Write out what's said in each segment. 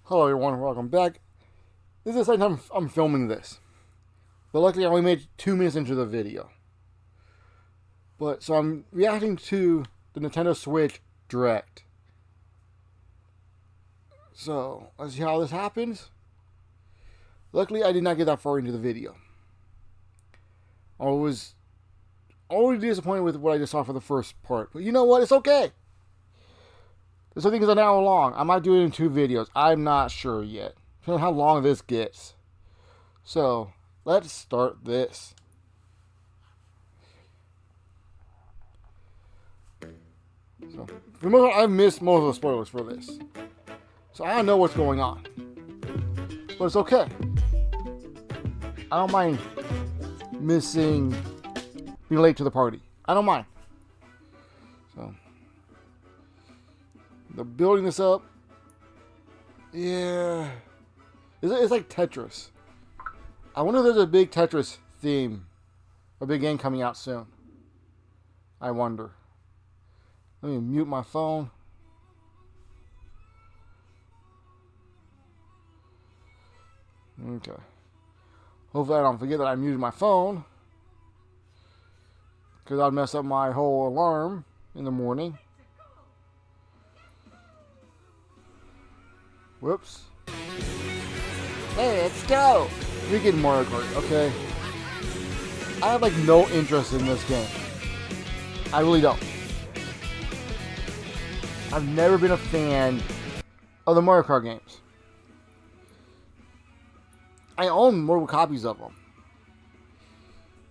Hello everyone, welcome back. This is the second time I'm filming this. But luckily I only made 2 minutes into the video. So I'm reacting to the Nintendo Switch Direct. So, let's see how this happens. Luckily I did not get that far into the video. I was already disappointed with what I just saw for the first part. But you know what, it's okay. This thing is an hour long. I might do it in 2 videos. I'm not sure yet. Depending on how long this gets. So, let's start this. So, for the most part, I've missed most of the spoilers for this. So, I don't know what's going on. But it's okay. I don't mind being late to the party. I don't mind. So, they're building this up. Yeah. It's like Tetris. I wonder if there's a big Tetris theme. A big game coming out soon. I wonder. Let me mute my phone. Okay. Hopefully I don't forget that I muted my phone. Because I'd mess up my whole alarm in the morning. Whoops. Hey, let's go! Freaking Mario Kart, okay? I have like no interest in this game. I really don't. I've never been a fan of the Mario Kart games. I own multiple copies of them.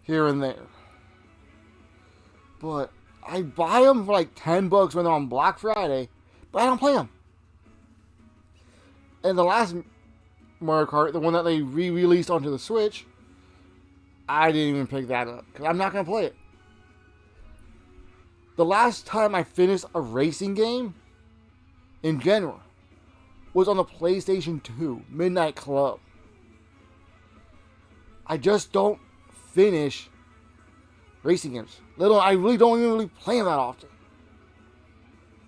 Here and there. But I buy them for like $10 when they're on Black Friday, but I don't play them. And the last Mario Kart, the one that they re-released onto the Switch, I didn't even pick that up because I'm not going to play it. The last time I finished a racing game in general was on the PlayStation 2 Midnight Club. I just don't finish racing games. I really don't even really play them that often.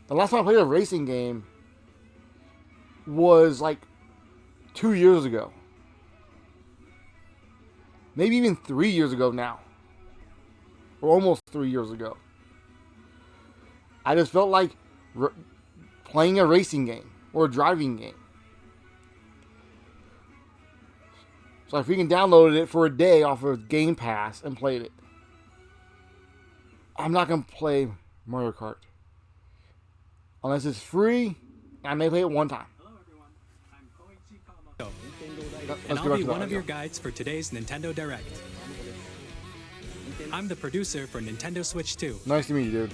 The last time I played a racing game was like 2 years ago. Maybe even 3 years ago now. Or almost 3 years ago. I just felt like playing a racing game or a driving game. So I freaking downloaded it for a day off of Game Pass and played it. I'm not going to play Mario Kart. Unless it's free, I may play it one time. And I'll be one of your guides for today's Nintendo Direct. I'm the producer for Nintendo Switch 2. Nice to meet you, dude.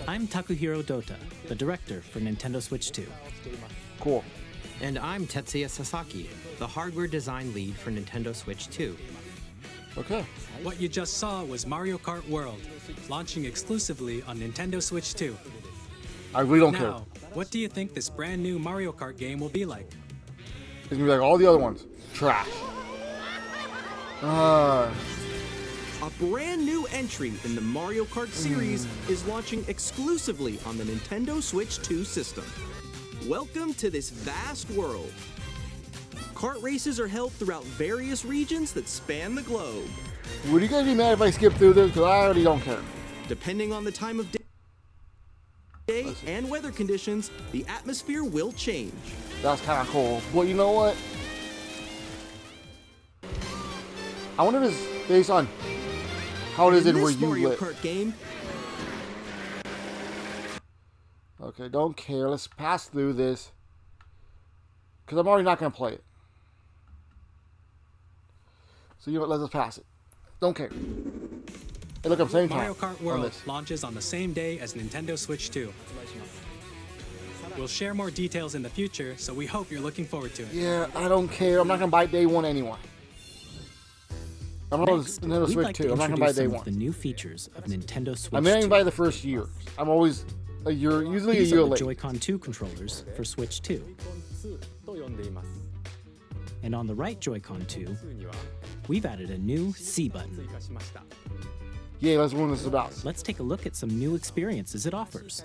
I'm Takuhiro Dota, the director for Nintendo Switch 2. Cool. And I'm Tetsuya Sasaki, the hardware design lead for Nintendo Switch 2. Okay. What you just saw was Mario Kart World, launching exclusively on Nintendo Switch 2. I really don't care. Now, what do you think this brand new Mario Kart game will be like? It's going to be like all the other ones. Trash. A brand new entry in the Mario Kart series is launching exclusively on the Nintendo Switch 2 system. Welcome to this vast world. Kart races are held throughout various regions that span the globe. Would you guys be mad if I skip through this? Because I already don't care. Depending on the time of day and weather conditions, the atmosphere will change. That's kind of cool. But you know what? I wonder if it's based on how it is in where you Mario live. Kart game, Okay, don't care. Let's pass through this. Because I'm already not going to play it. So you know what? Let's just pass it. Don't care. Hey, look, I'm same time Mario Kart on World this. launches on the same day as Nintendo Switch 2. We'll share more details in the future, so we hope you're looking forward to it. Yeah, I don't care. I'm not going to buy day one anyway. I'm on Next, Nintendo we'd Switch like 2. to I'm not going to buy introduce day some one. of the new features of Nintendo Switch I may not 2. even buy the first year. I'm always a year, usually These a year are the late. Joy-Con 2 controllers for Switch 2. And on the right Joy-Con 2, we've added a new C button. Yeah, that's what this is about. Let's take a look at some new experiences it offers.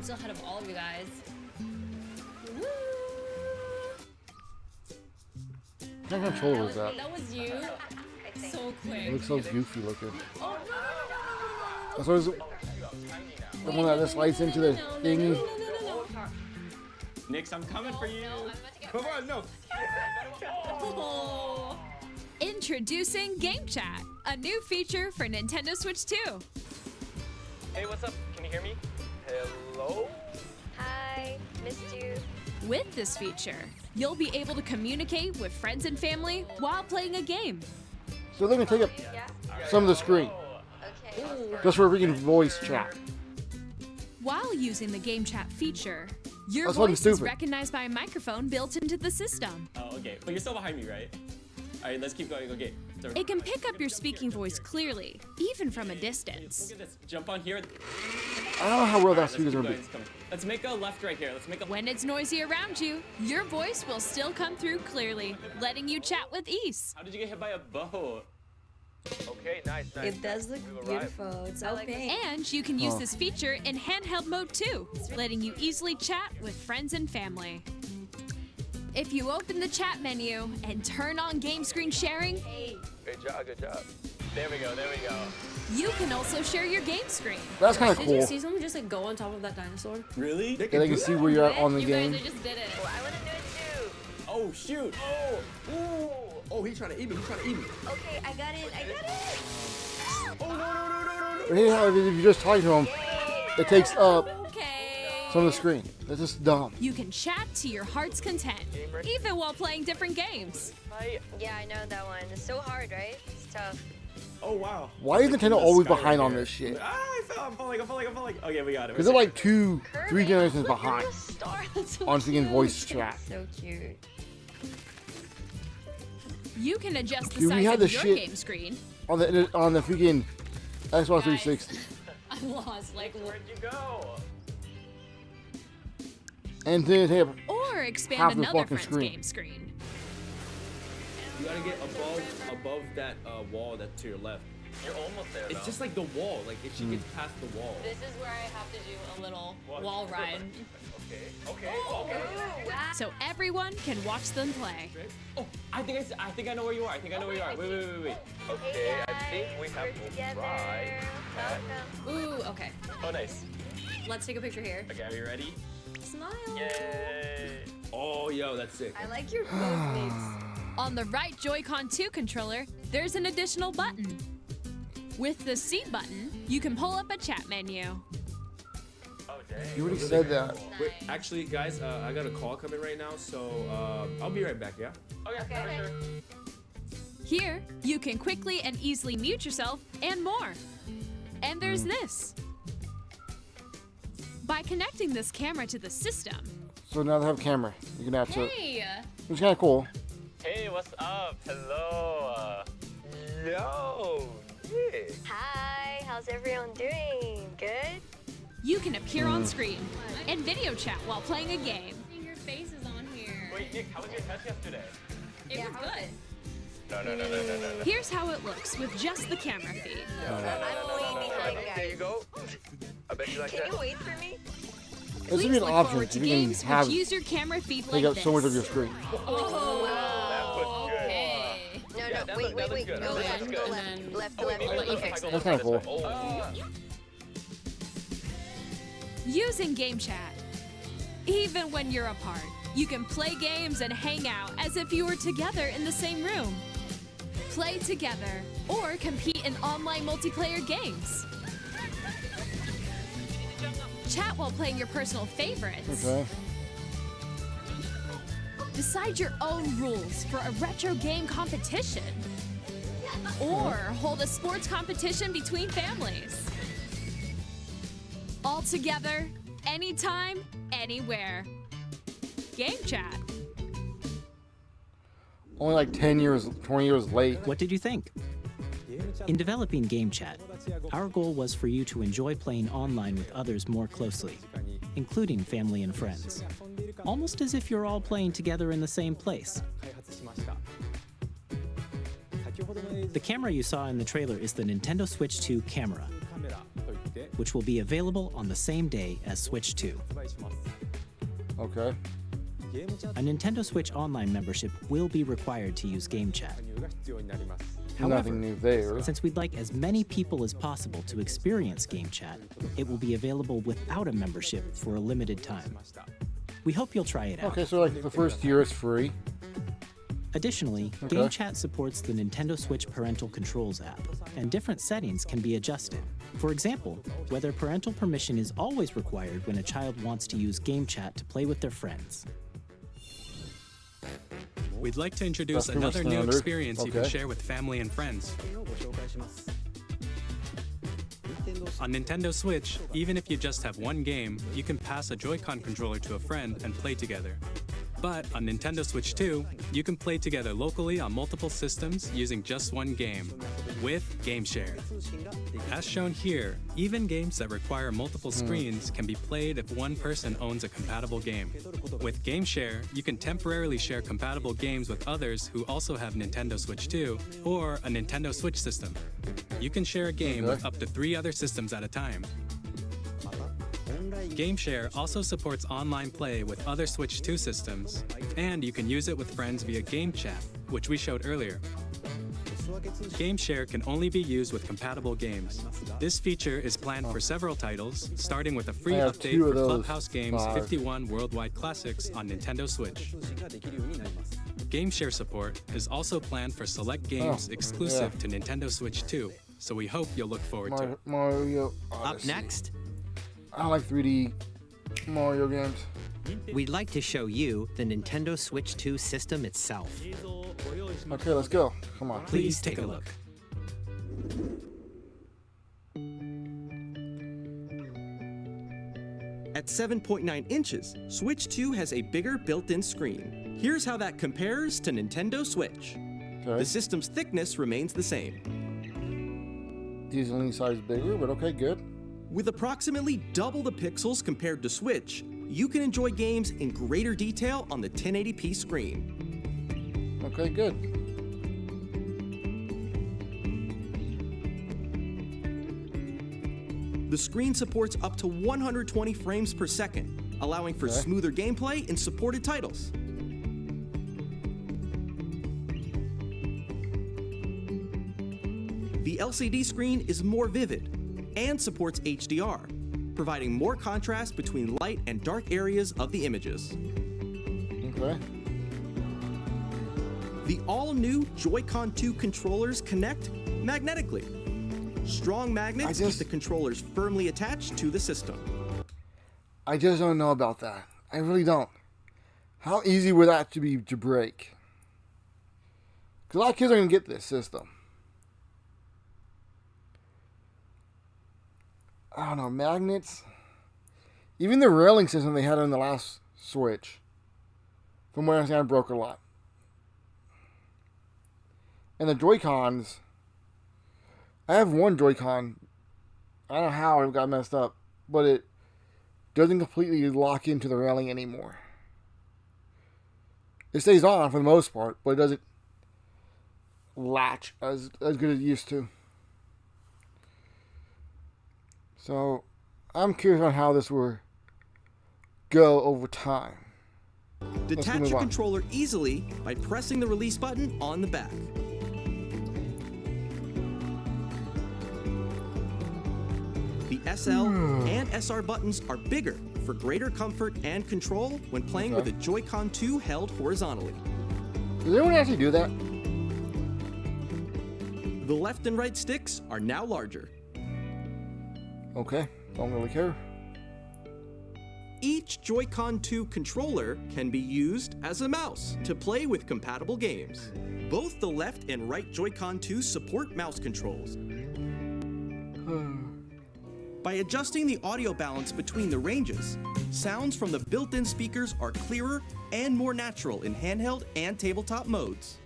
still ahead of all of you guys. Woo! What kind of controller was that? That was you. So quick. It looks so goofy looking. Oh, That's always the one that just slides into the thingy. Nix, I'm coming for you. Come on, no. Oh. Introducing Game Chat, a new feature for Nintendo Switch 2. Hey, what's up? Can you hear me? Hello? Hi, missed you. With this feature, you'll be able to communicate with friends and family while playing a game. So they're gonna take up some of the screen Okay. just for freaking voice chat. While using the Game Chat feature, your That's fucking voice is stupid. recognized by a microphone built into the system. Oh, okay. But you're still behind me, right? All right, let's keep going. Okay. So, It can pick up your speaking voice clearly, even from a look distance. at this. Jump on here. I don't know how well that Let's speaker's keep gonna going. be. It's coming. Let's make a left right here. Let's make a. When it's noisy around you, your voice will still come through clearly, letting you chat with ease. How did you get hit by a bow? Okay, nice. It does look beautiful. It's so pink. And you can use this feature in handheld mode too, letting you easily chat with friends and family. If you open the chat menu and turn on game screen sharing, Good job, good job. There we go, there we go. you can also share your game screen. That's kind of Did you cool. see someone just like go on top of that dinosaur? Really? Yeah, they can see where you're at on the You game. guys just did it. Oh, I want to do it too. Oh, shoot. Oh. Ooh. Oh, he's trying to eat me. He's trying to eat me. Okay, I got it. I got it. Oh, no, no, no, no, no, no. But hey, how if you just talk to him, it takes up Okay. some of the screen. That's just dumb. You can chat to your heart's content, even while playing different games. Yeah, I know that one. It's so hard, right? It's tough. Oh, wow. Why is Nintendo always behind on this shit? Ah, I fell. I'm falling. Okay, we got it. Because they're like 2, 3 generations Look at behind the star. That's so on freaking cute. voice chat. So cute. You can adjust the Dude, we size had of this your shit- game screen, On the freaking Xbox 360. I'm lost. Like, Where'd you go? And then they have or expand Half the another fucking friend's screen. game screen. You gotta get above that wall that's to your left. You're almost there, It's though. just like the wall. Like if she gets past the wall. this is where I have to do a little wall ride. Okay. So everyone can watch them play. Oh, I think I know where you are. Wait. Okay, I think we have We're to together. try. Ooh, okay. Oh, nice. Let's take a picture here. Okay, are you ready? Smile. Yay. Oh, yo, that's sick. I like your pose mix. On the right Joy-Con 2 controller, there's an additional button. With the C button, you can pull up a chat menu. Oh, dang. You already said that. Wait, actually, guys, I got a call coming right now, so I'll be right back. Yeah. Okay, for sure. Here, you can quickly and easily mute yourself and more. And there's this. By connecting this camera to the system, So now they have a camera. You can have to. Hey. It's kind of cool. Hey, what's up? Hello. Yo. Yeah. Hi, how's everyone doing? Good? you can appear on screen and video chat while playing a game. Your face is on here. Wait, Nick, how was your test yesterday? It was good. No. Here's how it looks with just the camera feed. I'm way behind, There you guys. go. I bet you like Can that. you wait for me? This Please would be an look option forward if to you can games have which use your camera feed take like up this. so much of your screen. That was good. Hey. No, Yeah, no, that wait, looks wait. good. Go That left, looks go good. left. And Left, Oh, wait, left. maybe let you if I fix go it. That's left kinda this way. Oh. Using Game Chat. Even when you're apart, you can play games and hang out as if you were together in the same room. Play together or compete in online multiplayer games. Chat while playing your personal favorites. Okay. Decide your own rules for a retro game competition. Or hold a sports competition between families. All together, anytime, anywhere. Game Chat. Only like 10 years, 20 years late. What did you think? In developing Game Chat, our goal was for you to enjoy playing online with others more closely, including family and friends, almost as if you're all playing together in the same place. The camera you saw in the trailer is the Nintendo Switch 2 camera. which will be available on the same day as Switch 2. Okay. A Nintendo Switch Online membership will be required to use Game Chat. However, Nothing new there. since we'd like as many people as possible to experience Game Chat, it will be available without a membership for a limited time. We hope you'll try it out. Okay, so like the first year is free. Additionally, Okay. Game Chat supports the Nintendo Switch Parental Controls app, and different settings can be adjusted. For example, whether parental permission is always required when a child wants to use Game Chat to play with their friends. We'd like to introduce That's pretty much another new standard. experience you can Okay. share with family and friends. On Nintendo Switch, even if you just have one game, you can pass a Joy-Con controller to a friend and play together. But on Nintendo Switch 2, you can play together locally on multiple systems using just one game, with GameShare. As shown here, even games that require multiple screens can be played if one person owns a compatible game. With GameShare, you can temporarily share compatible games with others who also have Nintendo Switch 2 or a Nintendo Switch system. You can share a game with up to 3 other systems at a time. GameShare also supports online play with other Switch 2 systems, and you can use it with friends via Game Chat, which we showed earlier. GameShare can only be used with compatible games. This feature is planned for several titles, starting with a free I have update 2 for of those. Clubhouse Games 5. 51 Worldwide Classics on Nintendo Switch. GameShare support is also planned for select games exclusive to Nintendo Switch 2, so we hope you'll look forward to it. Mario Up Odyssey. next, I like 3D Mario games. we'd like to show you the Nintendo Switch 2 system itself. Okay, let's go. Come on. Please take a look. At 7.9 inches, Switch 2 has a bigger built-in screen. Here's how that compares to Nintendo Switch. Okay. The system's thickness remains the same. Decently sized bigger, but okay, good. With approximately double the pixels compared to Switch, you can enjoy games in greater detail on the 1080p screen. Okay, good. The screen supports up to 120 frames per second, allowing for smoother gameplay in supported titles. The LCD screen is more vivid and supports HDR, providing more contrast between light and dark areas of the images. Okay. The all-new Joy-Con 2 controllers connect magnetically. Strong magnets keep the controllers firmly attached to the system. I just don't know about that. I really don't. How easy would that to be to break? Because a lot of kids are going to get this system. I don't know, magnets. Even the railing system they had on the last Switch, from what I understand, broke a lot. And the Joy-Cons, I have one Joy-Con. I don't know how it got messed up, but it doesn't completely lock into the railing anymore. It stays on for the most part, but it doesn't latch as good as it used to. So, I'm curious on how this will go over time. Detach move your on. controller easily by pressing the release button on the back. The SL and SR buttons are bigger for greater comfort and control when playing with a Joy-Con 2 held horizontally. Does anyone actually do that? The left and right sticks are now larger. Okay, don't really care. Each Joy-Con 2 controller can be used as a mouse to play with compatible games. Both the left and right Joy-Con 2 support mouse controls. By adjusting the audio balance between the ranges, sounds from the built-in speakers are clearer and more natural in handheld and tabletop modes.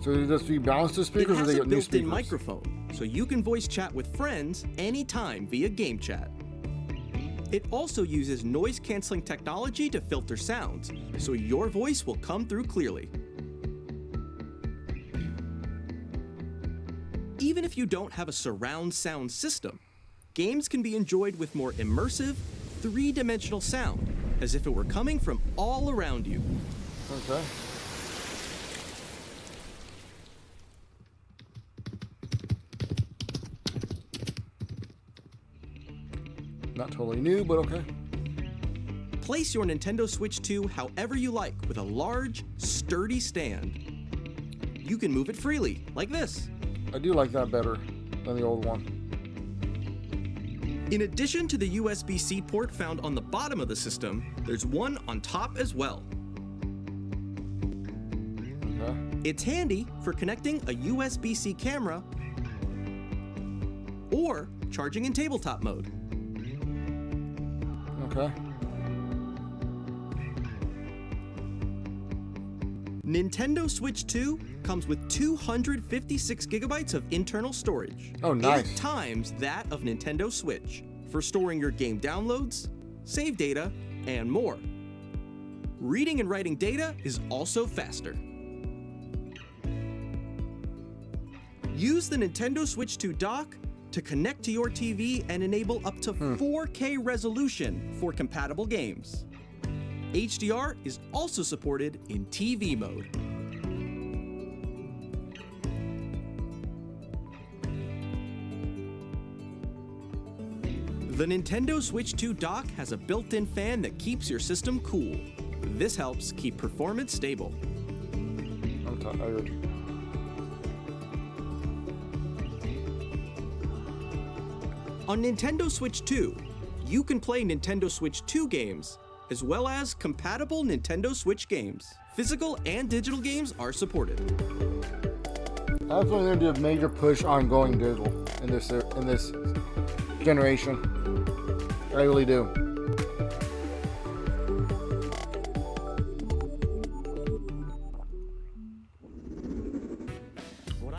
So they just rebalance the It speakers, or has they a get new built-in speakers? microphone, so you can voice chat with friends anytime via Game Chat. It also uses noise-canceling technology to filter sounds, so your voice will come through clearly. Even if you don't have a surround sound system, games can be enjoyed with more immersive, three-dimensional sound, as if it were coming from all around you. Okay. Not totally new, but okay. Place your Nintendo Switch 2 however you like with a large, sturdy stand. You can move it freely, like this. I do like that better than the old one. In addition to the USB-C port found on the bottom of the system, there's one on top as well. Okay. It's handy for connecting a USB-C camera or charging in tabletop mode. Okay. Nintendo Switch 2 comes with 256 gigabytes of internal storage. Oh, nice. 8 times that of Nintendo Switch for storing your game downloads, save data, and more. Reading and writing data is also faster. Use the Nintendo Switch 2 dock to connect to your TV and enable up to 4K resolution for compatible games. HDR is also supported in TV mode. The Nintendo Switch 2 dock has a built-in fan that keeps your system cool. This helps keep performance stable. I'm tired. On Nintendo Switch 2, you can play Nintendo Switch 2 games, as well as compatible Nintendo Switch games. Physical and digital games are supported. I feel like they're gonna do a major push on going digital in this generation. I really do.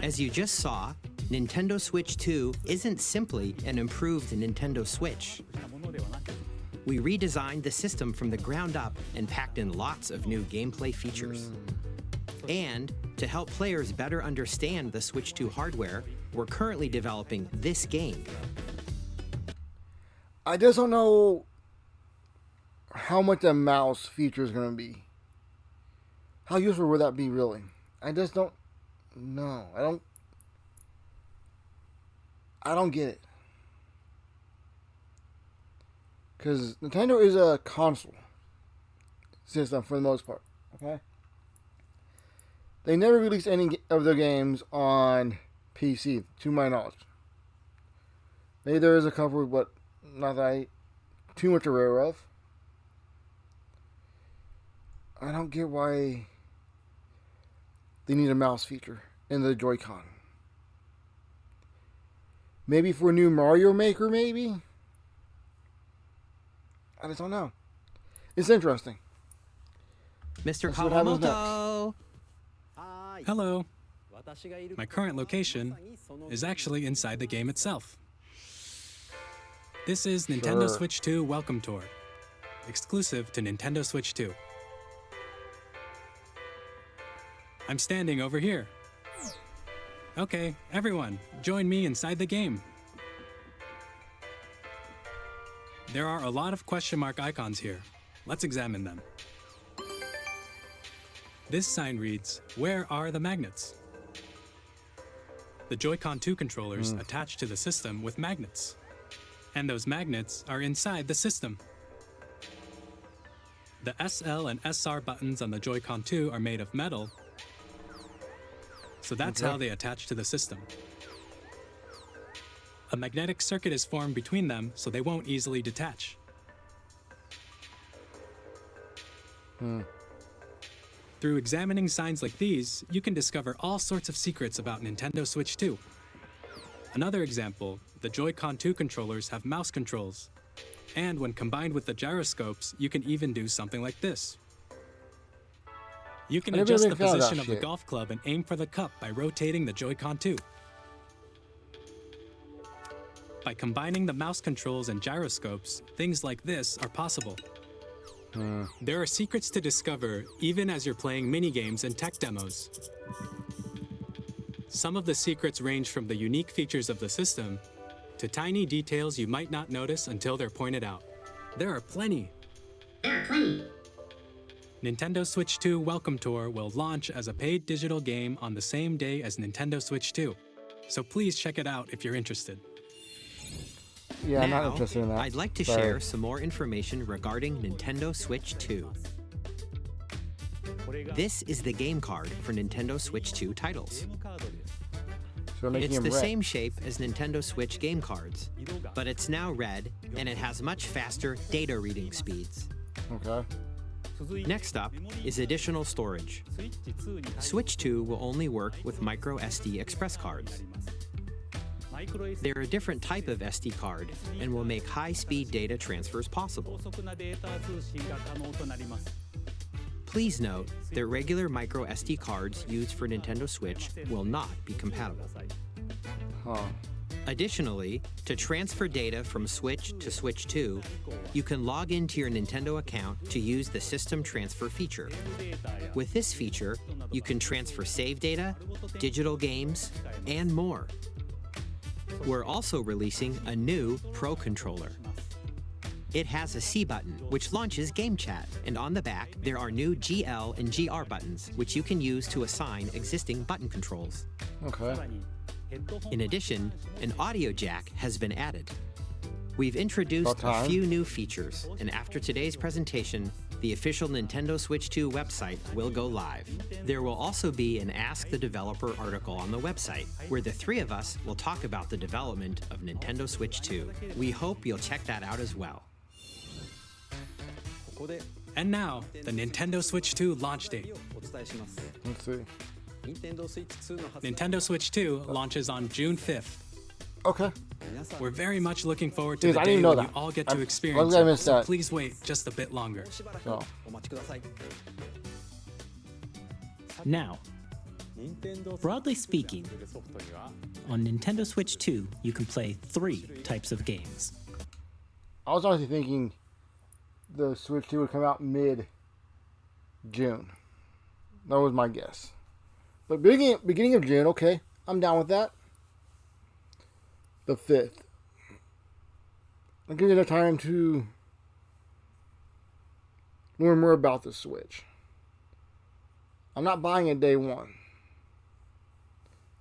As you just saw, Nintendo Switch 2 isn't simply an improved Nintendo Switch. We redesigned the system from the ground up and packed in lots of new gameplay features. And to help players better understand the Switch 2 hardware, we're currently developing this game. I just don't know how much the mouse feature is going to be. How useful would that be, really? I just don't know. I don't get it. Because Nintendo is a console system for the most part. Okay? They never released any of their games on PC, to my knowledge. Maybe there is a couple, but not that I too much aware of. I don't get why they need a mouse feature in the Joy-Con. Maybe for a new Mario Maker, maybe? I just don't know. It's interesting. Mr. Let's see what happens Kawamoto! Hello. My current location is actually inside the game itself. This is Nintendo Sure. Switch 2 Welcome Tour, exclusive to Nintendo Switch 2. I'm standing over here. Okay, everyone, join me inside the game. There are a lot of question mark icons here. Let's examine them. This sign reads, "Where are the magnets?" The Joy-Con 2 controllers attach to the system with magnets. And those magnets are inside the system. The SL and SR buttons on the Joy-Con 2 are made of metal, so that's how they attach to the system. A magnetic circuit is formed between them, so they won't easily detach. Through examining signs like these, you can discover all sorts of secrets about Nintendo Switch 2. Another example, the Joy-Con 2 controllers have mouse controls. And when combined with the gyroscopes, you can even do something like this. You can I never adjust the even found position that of the shit. golf club and aim for the cup by rotating the Joy-Con 2. By combining the mouse controls and gyroscopes, things like this are possible. There are secrets to discover even as you're playing minigames and tech demos. Some of the secrets range from the unique features of the system to tiny details you might not notice until they're pointed out. There are plenty. Nintendo Switch 2 Welcome Tour will launch as a paid digital game on the same day as Nintendo Switch 2. So please check it out if you're interested. Yeah, I'm Now, not interested in that. I'd like to Sorry. share some more information regarding Nintendo Switch 2. This is the game card for Nintendo Switch 2 titles. So we're making It's him the red. same shape as Nintendo Switch game cards, but it's now red and it has much faster data reading speeds. Okay. Next up is additional storage. Switch 2 will only work with micro SD express cards. They're a different type of SD card and will make high-speed data transfers possible. Please note that regular micro SD cards used for Nintendo Switch will not be compatible. Huh. Additionally, to transfer data from Switch to Switch 2, you can log into your Nintendo account to use the System Transfer feature. With this feature, you can transfer save data, digital games, and more. We're also releasing a new Pro Controller. It has a C button, which launches Game Chat, and on the back, there are new GL and GR buttons, which you can use to assign existing button controls. Okay. In addition, an audio jack has been added. We've introduced About a time. few new features, and after today's presentation, the official Nintendo Switch 2 website will go live. There will also be an Ask the Developer article on the website, where the three of us will talk about the development of Nintendo Switch 2. We hope you'll check that out as well. And now, the Nintendo Switch 2 launch date. Let's see. Nintendo Switch 2 launches on June 5th. Okay. We're very much looking forward to Jeez, the I day didn't know when you that. all get to I'm experience glad I it, missed so that. please wait just a bit longer. So. Now, broadly speaking, on Nintendo Switch 2, you can play 3 types of games. I was honestly thinking the Switch 2 would come out mid-June. That was my guess. But beginning of June, okay. I'm down with that. The 5th. I'll give you enough time to learn more about the Switch. I'm not buying it day one.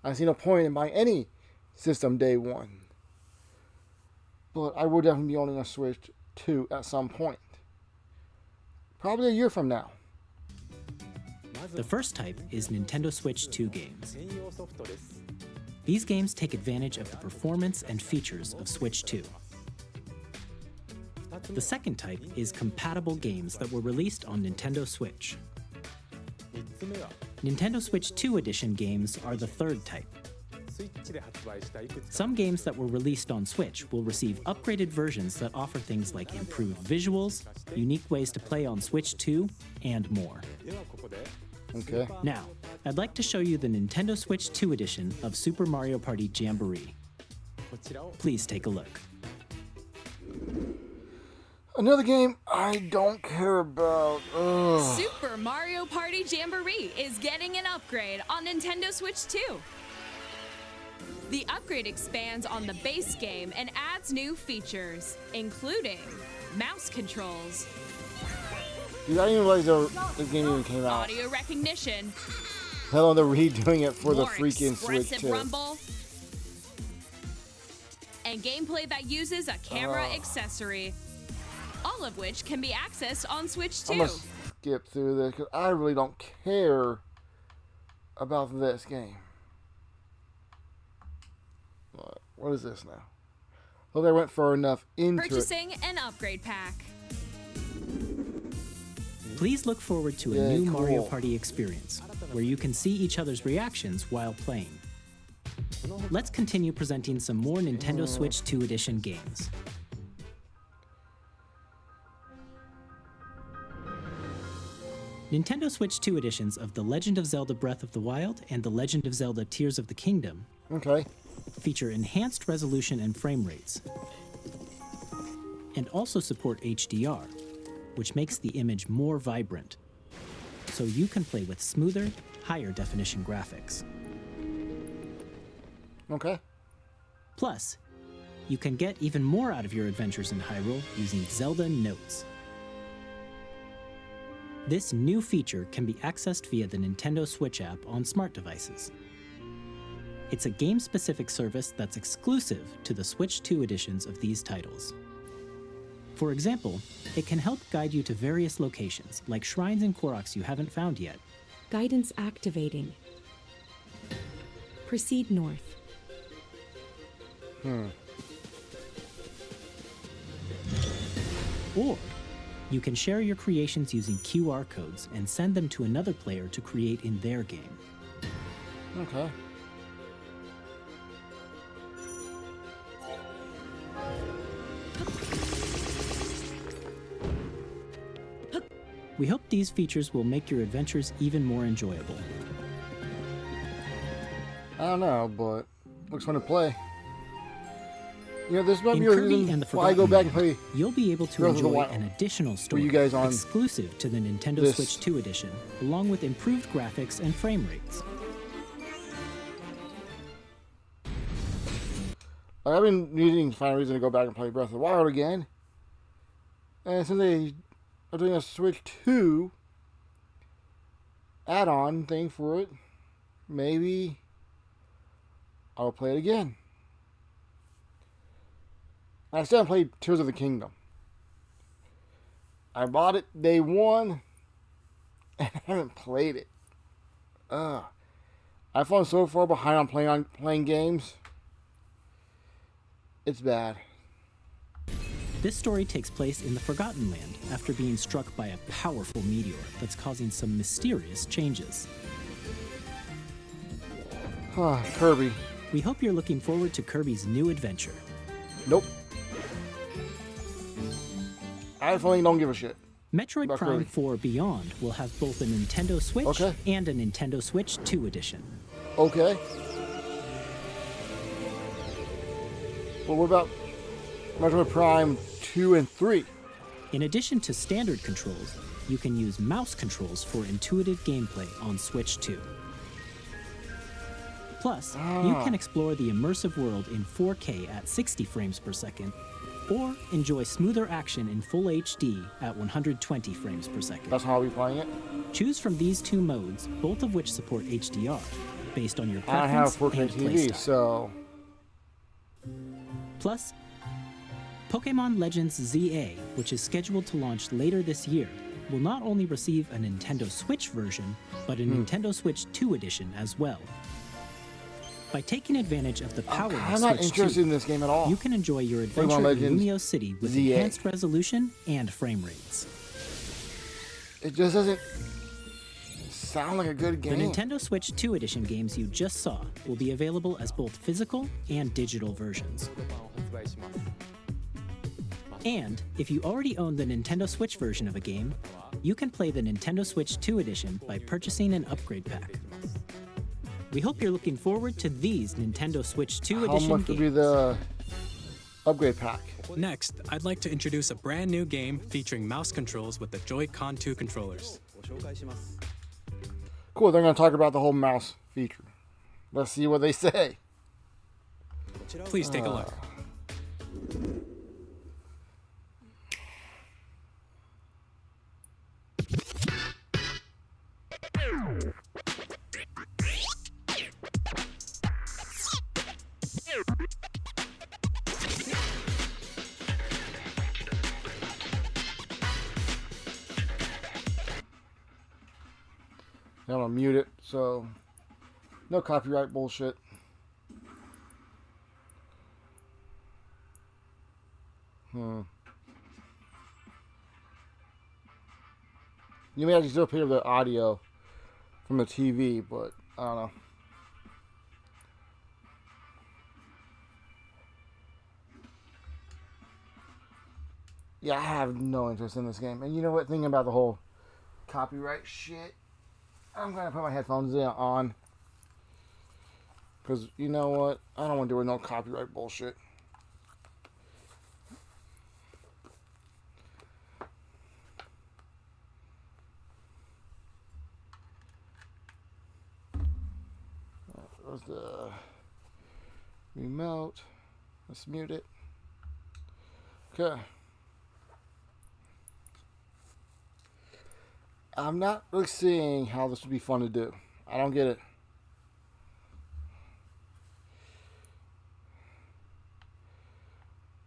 I see no point in buying any system day one. But I will definitely be owning a Switch 2 at some point. Probably a year from now. The first type is Nintendo Switch 2 games. These games take advantage of the performance and features of Switch 2. The second type is compatible games that were released on Nintendo Switch. Nintendo Switch 2 Edition games are the third type. Some games that were released on Switch will receive upgraded versions that offer things like improved visuals, unique ways to play on Switch 2, and more. Okay. Now, I'd like to show you the Nintendo Switch 2 edition of Super Mario Party Jamboree. Please take a look. Another game I don't care about. Ugh. Super Mario Party Jamboree is getting an upgrade on Nintendo Switch 2. The upgrade expands on the base game and adds new features, including mouse controls, Dude, I didn't even realize this game even came out. audio recognition, Hell, they're redoing it for the more freaking Switch expressive 2. rumble, and gameplay that uses a camera accessory, all of which can be accessed on Switch 2. I'm gonna skip through this because I really don't care about this game. What is this now? Well, I went far enough into it. Purchasing an upgrade pack. Please look forward to a Yeah, new Mario cool. Party experience, where you can see each other's reactions while playing. Let's continue presenting some more Nintendo Switch 2 Edition games. Nintendo Switch 2 editions of The Legend of Zelda Breath of the Wild and The Legend of Zelda Tears of the Kingdom Okay. feature enhanced resolution and frame rates, and also support HDR, which makes the image more vibrant, so you can play with smoother, higher definition graphics. Okay. Plus, you can get even more out of your adventures in Hyrule using Zelda Notes. This new feature can be accessed via the Nintendo Switch app on smart devices. It's a game-specific service that's exclusive to the Switch 2 editions of these titles. For example, it can help guide you to various locations, like shrines and Koroks you haven't found yet. Guidance activating. Proceed north. Or you can share your creations using QR codes and send them to another player to create in their game. Okay. We hope these features will make your adventures even more enjoyable. I don't know, but looks fun to play. You know, this might In be a Kirby reason and the why I go Forgotten back and Land, play. you'll be able to Breath of the enjoy Wild. an additional story you guys on exclusive to the Nintendo this? Switch 2 edition, along with improved graphics and frame rates. I've been needing to find a reason to go back and play Breath of the Wild again. And since they are doing a Switch 2 add-on thing for it, maybe I'll play it again. I still haven't played Tears of the Kingdom. I bought it day one, and I haven't played it. I've fallen so far behind on playing games. It's bad. This story takes place in the Forgotten Land after being struck by a powerful meteor that's causing some mysterious changes. Kirby. We hope you're looking forward to Kirby's new adventure. Nope. I definitely don't give a shit. Metroid about Prime Kirby. 4 Beyond will have both a Nintendo Switch Okay. and a Nintendo Switch 2 edition. Okay. Well, what about Metroid Prime 2 and 3? In addition to standard controls, you can use mouse controls for intuitive gameplay on Switch 2. Plus, you can explore the immersive world in 4K at 60 frames per second, or enjoy smoother action in Full HD at 120 frames per second. That's how I'll be playing it. Choose from these two modes, both of which support HDR, based on your I have preference 4K and TV, playstyle. so Plus, Pokemon Legends ZA, which is scheduled to launch later this year, will not only receive a Nintendo Switch version, but a Nintendo Switch 2 edition as well. By taking advantage of the power of I'm not Switch interested 2, in this game at all. you can enjoy your Pokemon adventure in Legends Lumio City with ZA. enhanced resolution and frame rates. It just doesn't sound like a good The game. Nintendo Switch 2 edition games you just saw will be available as both physical and digital versions. And if you already own the Nintendo Switch version of a game, you can play the Nintendo Switch 2 edition by purchasing an upgrade pack. We hope you're looking forward to these Nintendo Switch 2 How edition much would be games. the upgrade pack? Next, I'd like to introduce a brand new game featuring mouse controls with the Joy-Con 2 controllers. Cool, they're going to talk about the whole mouse feature. Let's see what they say. Please take a look. I'm going to mute it, so no copyright bullshit. You may actually still hear the audio from the TV, but I don't know. Yeah, I have no interest in this game. And you know what? Thinking about the whole copyright shit, I'm going to put my headphones on. Because, you know what? I don't want to deal with no copyright bullshit. There's the remote. Let's mute it. Okay. I'm not really seeing how this would be fun to do. I don't get it.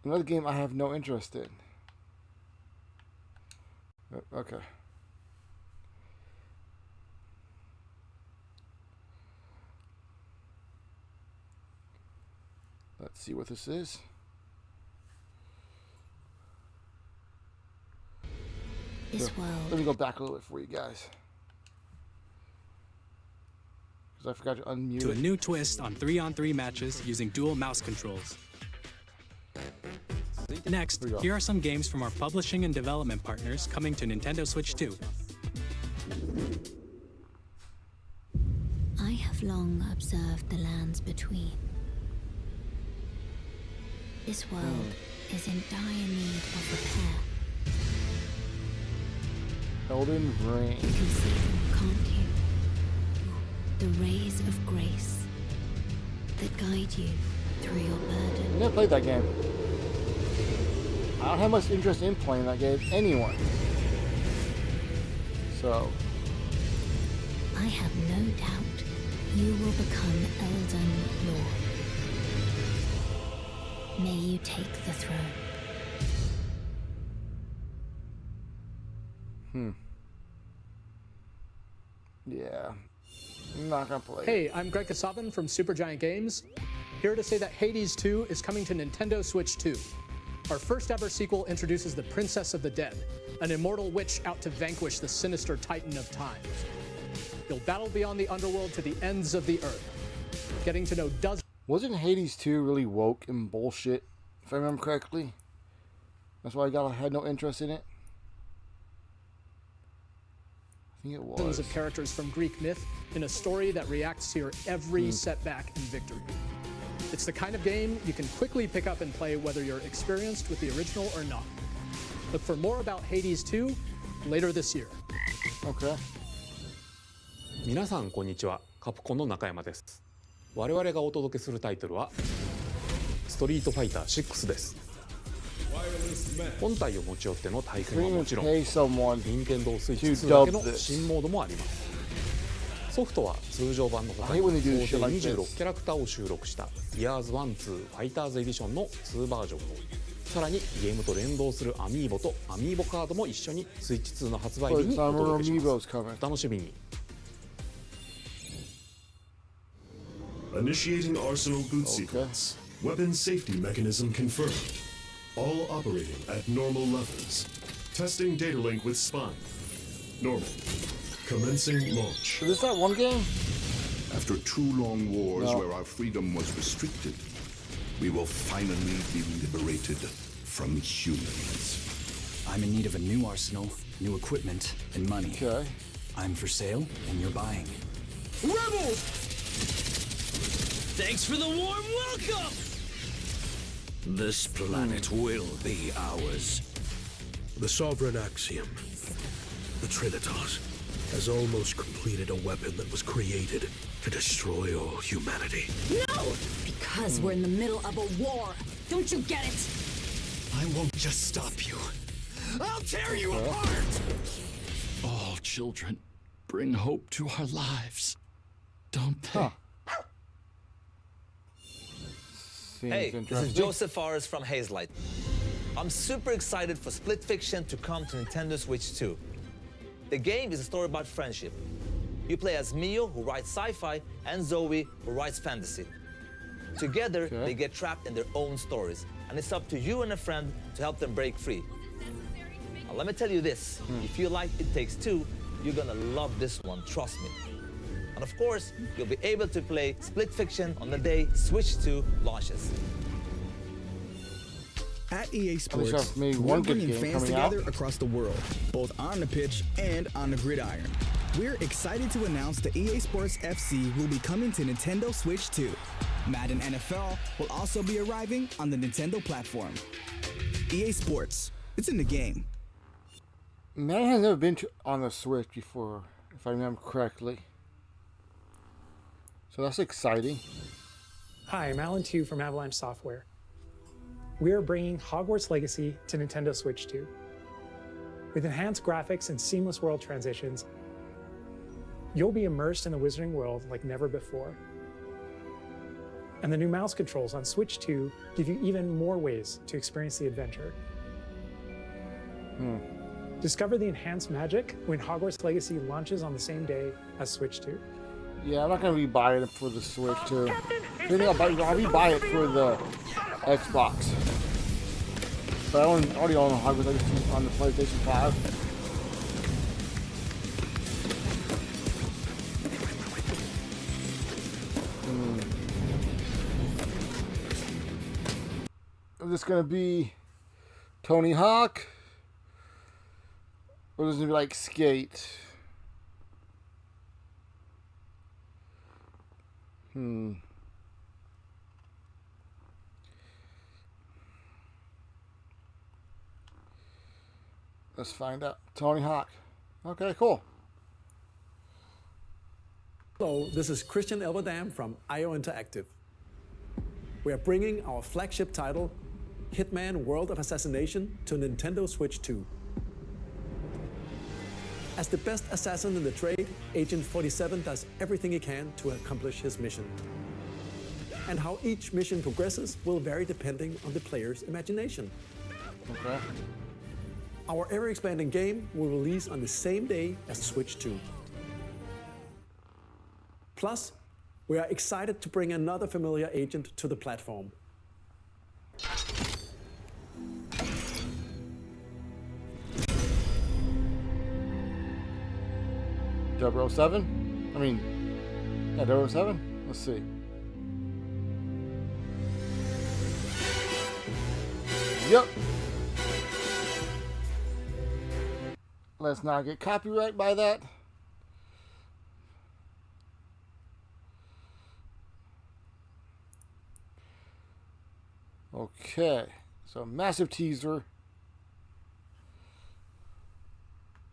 Another game I have no interest in. Okay. Let's see what this is. This world. Let me go back a little bit for you guys. Because I forgot to unmute. To a new twist on 3-on-3 matches using dual mouse controls. Next, here are some games from our publishing and development partners coming to Nintendo Switch 2. I have long observed the lands between. This world is in dire need of repair. Elden Ring. You can see them, can't you? The rays of grace that guide you through your burden. I never played that game. I don't have much interest in playing that game anyway. So. I have no doubt you will become Elden Lord. May you take the throne. Yeah. I'm not gonna play. Hey, I'm Greg Kasavin from Supergiant Games. Here to say that Hades 2 is coming to Nintendo Switch 2. Our first ever sequel introduces the Princess of the Dead, an immortal witch out to vanquish the sinister Titan of Time. You'll battle beyond the underworld to the ends of the earth, getting to know dozens. Wasn't Hades 2 really woke and bullshit, if I remember correctly? That's why I had no interest in it. I think it was. Of characters from Greek myth in a story that reacts to your every setback and victory. It's the kind of game you can quickly pick up and play whether you're experienced with the original or not. Look for more about Hades 2 later this year. Okay. 皆さんこんにちは。カプコンの中山です。我々がお届けするタイトルはストリートファイター6です。本体を持ち寄っての対戦はもちろん、任天堂スイッチ2だけの新モードもあります。ソフトは通常版の他に総勢26キャラクターを収録したイヤーズ1、2ファイターズエディションの2バージョンを、さらにゲームと連動するアミーボとアミーボカードも一緒にスイッチ2の発売日にお届けします。お楽しみに。Initiating Arsenal boot sequence. Weapon safety mechanism confirmed. All operating at normal levels. Testing data link with spine. Normal. Commencing launch. Is that one game? After 2 long wars where our freedom was restricted, we will finally be liberated from humans. I'm in need of a new arsenal, new equipment, and money. Okay. I'm for sale, and you're buying. Rebels! Thanks for the warm welcome! This planet will be ours. The Sovereign Axiom, the Trinitas, has almost completed a weapon that was created to destroy all humanity. No! Because we're in the middle of a war. Don't you get it? I won't just stop you. I'll tear you apart! All children bring hope to our lives, don't they? Huh. Hey, this is Joseph Fares from Hazelight. I'm super excited for Split Fiction to come to Nintendo Switch 2. The game is a story about friendship. You play as Mio, who writes sci-fi, and Zoe, who writes fantasy. Together, they get trapped in their own stories, and it's up to you and a friend to help them break free. Now, let me tell you this, if you like It Takes Two, you're gonna love this one, trust me. And of course, you'll be able to play Split Fiction on the day Switch 2 launches. At EA Sports, we're bringing fans together across the world, both on the pitch and on the gridiron. We're excited to announce that EA Sports FC will be coming to Nintendo Switch 2. Madden NFL will also be arriving on the Nintendo platform. EA Sports, it's in the game. Madden has never been on the Switch before, if I remember correctly. So that's exciting. Hi, I'm Alan Tu from Avalanche Software. we are bringing Hogwarts Legacy to Nintendo Switch 2. With enhanced graphics and seamless world transitions, you'll be immersed in the Wizarding world like never before. And the new mouse controls on Switch 2 give you even more ways to experience the adventure. Discover the enhanced magic when Hogwarts Legacy launches on the same day as Switch 2. Yeah, I'm not going to be buying it for the Switch 2. Maybe I'll be buying it for the Xbox. But I already own Hogwarts Legacy on the PlayStation 5. Is this going to be Tony Hawk? Or is it going to be like Skate? Let's find out. Tony Hawk. Okay, cool. Hello, this is Christian Elverdam from IO Interactive. We are bringing our flagship title, Hitman World of Assassination, to Nintendo Switch 2. As the best assassin in the trade, Agent 47 does everything he can to accomplish his mission. And how each mission progresses will vary depending on the player's imagination. Okay. Our ever-expanding game will release on the same day as Switch 2. Plus, we are excited to bring another familiar agent to the platform. .007? I mean, yeah, 007? Let's see. Yep. Let's not get copyright by that. Okay, so massive teaser.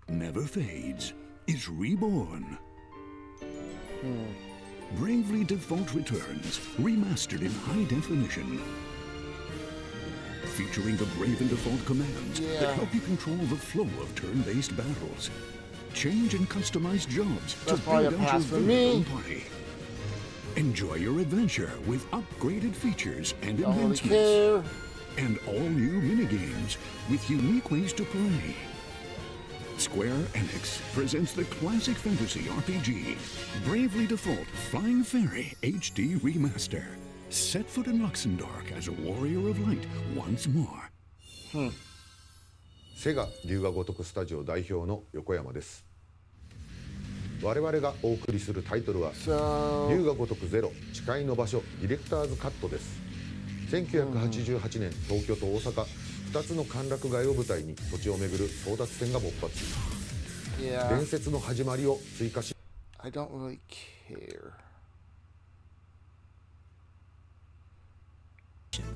Never Fades is reborn. Bravely Default returns, remastered in high definition. Featuring the Brave and Default commands that help you control the flow of turn-based battles. Change and customize jobs to build out your very own party. Enjoy your adventure with upgraded features and enhancements. And all new minigames with unique ways to play. Square Enix presents the classic fantasy RPG, Bravely Default Flying Fairy HD Remaster. Set foot in Luxembourg as a warrior of light once more. セガ龍が如くスタジオ代表の横山です。我々がお送りするタイトルは龍が如くゼロ誓いの場所ディレクターズカットです。1988年東京と大阪2つの歓楽街を舞台に土地をめぐる争奪戦が勃発。伝説の始まりを追加し I don't really care.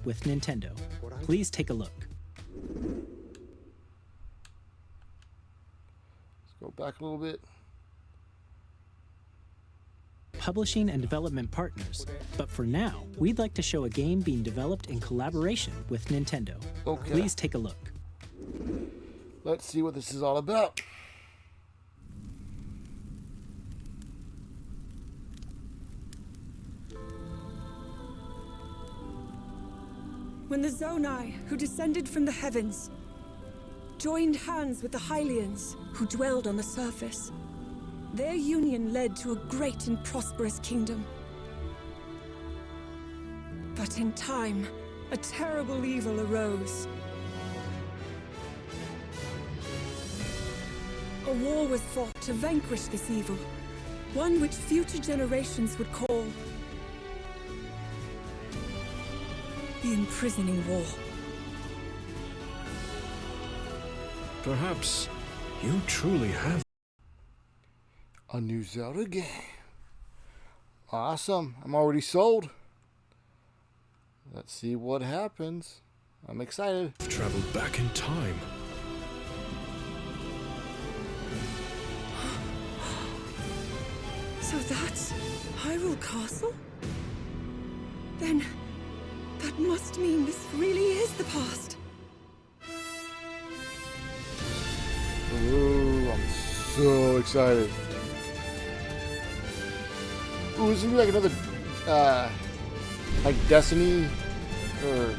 With Nintendo. Please take a look. Let's go back a little bit. Publishing and development partners. But for now, we'd like to show a game being developed in collaboration with Nintendo. Okay. Please take a look. Let's see what this is all about. When the Zonai, who descended from the heavens, joined hands with the Hylians, who dwelled on the surface, their union led to a great and prosperous kingdom. But in time, a terrible evil arose. A war was fought to vanquish this evil, one which future generations would call the Imprisoning War. Perhaps you truly have a new Zelda game. Awesome. I'm already sold. Let's see what happens. I'm excited. I've traveled back in time. So that's Hyrule Castle? Then That must mean this really is the past. Ooh, I'm so excited. Ooh, this is like another, like Destiny, or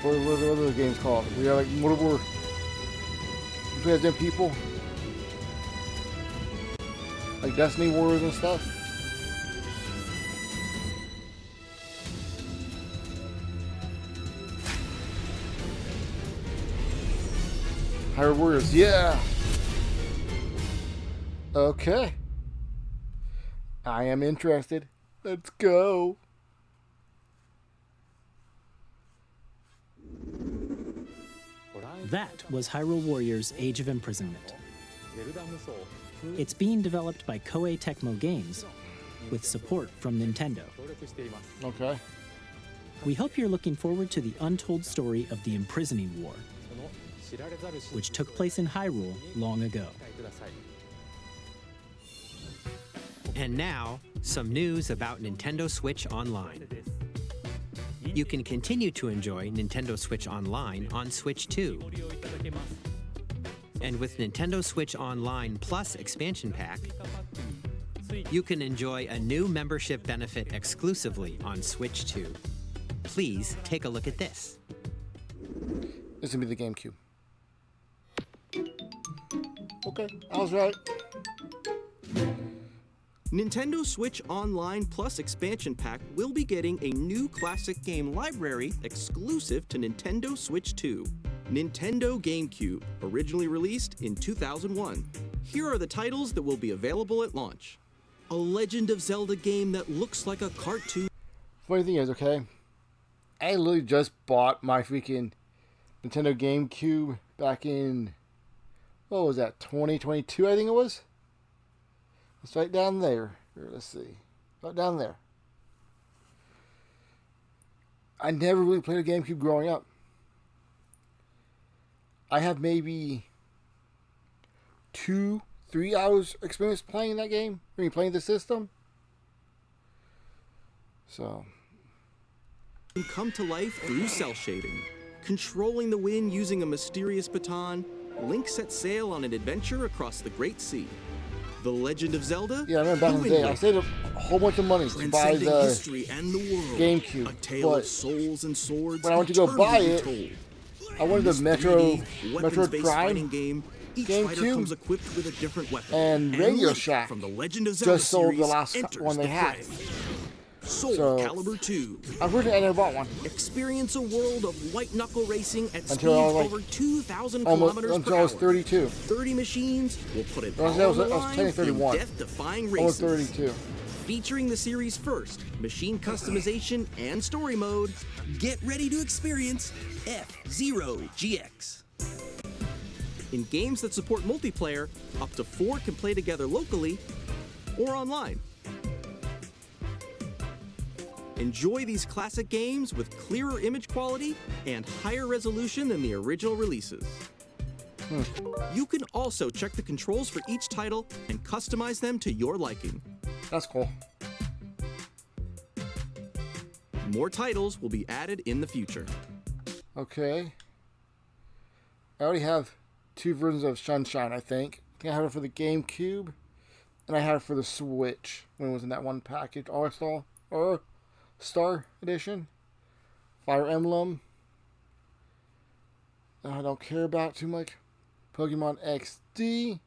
what are the other games called? We have like multiple, you play as them people, like Destiny Wars and stuff. Hyrule Warriors, yeah. Okay. I am interested. Let's go. That was Hyrule Warriors Age of Imprisonment. It's being developed by Koei Tecmo Games with support from Nintendo. Okay. We hope you're looking forward to the untold story of the Imprisoning War, which took place in Hyrule long ago. And now, some news about Nintendo Switch Online. You can continue to enjoy Nintendo Switch Online on Switch 2. And with Nintendo Switch Online Plus expansion pack, you can enjoy a new membership benefit exclusively on Switch 2. Please take a look at this. This is going to be the GameCube. Okay, I was right. Nintendo Switch Online Plus expansion pack will be getting a new classic game library exclusive to Nintendo Switch 2. Nintendo GameCube, originally released in 2001. Here are the titles that will be available at launch. A Legend of Zelda game that looks like a cartoon. Funny thing is, okay, I literally just bought my freaking Nintendo GameCube back in, what was that, 2022 I think it was? It's right down there. Here, let's see. Right down there. I never really played a GameCube growing up. I have maybe 2-3 hours experience playing that game. I mean, playing the system. So. Come to life through cell shading. Controlling the wind using a mysterious baton, Link sets sail on an adventure across the Great Sea. The Legend of Zelda? Yeah, I remember back in the day, I saved a whole bunch of money to buy the history and the world. GameCube. A tale of souls and swords. When I went to go buy it, I wanted the Metroid Prime game. Each fighter comes equipped with a different weapon. And Radio Shack from the Legend of Zelda just sold the series last one they had. Soul Calibur 2. Unfortunately, I never bought one. Experience a world of white-knuckle racing at speeds like over 2,000 kilometers per until I was 32. 30 machines will put it all I was on the line 31. in death-defying races. I was 32. Featuring the series' first machine customization and story mode, get ready to experience F-Zero GX. In games that support multiplayer, up to 4 can play together locally or online. Enjoy these classic games with clearer image quality and higher resolution than the original releases. You can also check the controls for each title and customize them to your liking. That's cool. More titles will be added in the future. Okay. I already have 2 versions of Sunshine, I think. I have it for the GameCube, and I have it for the Switch when it was in that one package. Star Edition. Fire Emblem. I don't care about too much. Pokemon XD.